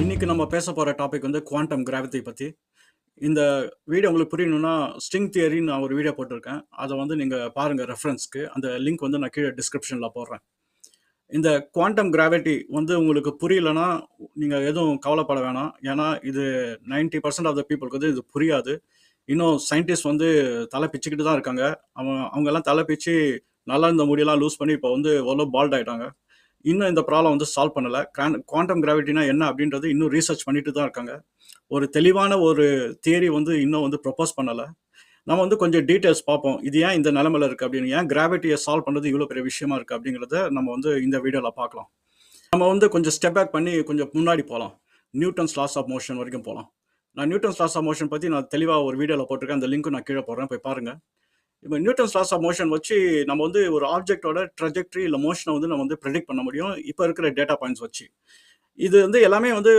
இன்னைக்கு நம்ம பேச போற டாபிக் வந்து குவாண்டம் கிராவிட்டி பத்தி. இந்த வீடியோ உங்களுக்கு புரியணும்னா, ஸ்ட்ரிங் தியரின்னு நான் ஒரு வீடியோ போட்டிருக்கேன். அத வந்து நீங்க பாருங்க ரெஃபரன்ஸ்க்கு. அந்த லிங்க் வந்து நான் கீழ டிஸ்கிரிப்ஷன்ல போடுறேன். இந்த குவாண்டம் கிராவிட்டி வந்து உங்களுக்கு புரியலன்னா, நீங்க எதுவும் கவலைப்பட வேணாம். ஏன்னா, இது 90% ஆஃப் த பீப்பிள்க்கு வந்து இது புரியாது. இன்னும் சயின்டிஸ்ட் வந்து தல பிச்சுக்கிட்டு தான் இருக்காங்க. அவங்கலாம் தல பிச்சு நல்லா இருந்த முடியெல்லாம் லூஸ் பண்ணி, இப்போ வந்து ஓரளவு பால்ட் ஆயிட்டாங்க. இன்னும் இந்த ப்ராப்ளம் வந்து சால்வ் பண்ணல. குவாண்டம் கிராவிட்டினா என்ன அப்படின்றது இன்னும் ரீசர்ச் பண்ணிட்டு தான் இருக்காங்க. ஒரு தெளிவான ஒரு தியரி வந்து இன்னும் வந்து ப்ரொபோஸ் பண்ணல. நம்ம வந்து கொஞ்சம் டீடைல்ஸ் பார்ப்போம். இது ஏன் இந்த நிலைமையில இருக்கு அப்படின்னு, ஏன் கிராவிட்டிய சால்வ் பண்றது இவ்வளோ பெரிய விஷயமா இருக்கு அப்படிங்கிறத நம்ம வந்து இந்த வீடியோல பார்க்கலாம். நம்ம வந்து கொஞ்சம் ஸ்டெப் பேக் பண்ணி கொஞ்சம் முன்னாடி போலாம். நியூட்டன்ஸ் லாஸ் ஆஃப் மோஷன் வரைக்கும் போலாம். நான் நியூட்டன்ஸ் லாஸ் ஆஃப் மோஷன் பத்தி நான் தெளிவா ஒரு வீடியோல போட்டிருக்கேன். அந்த லிங்க்கும் நான் கீழ போடுறேன். போய் பாருங்க. இப்ப நியூட்டன்ஸ் லாஸ் ஆஃப் மோஷன் வச்சு நம்ம வந்து ஒரு ஆப்ஜெக்ட்டோட ட்ராஜெக்டரி இல்ல மோஷன வந்து நம்ம வந்து பிரெடிக்ட் பண்ண முடியும். இப்ப இருக்கிற டேட்டா பாயிண்ட்ஸ் வச்சு. இது வந்து எல்லாமே வந்து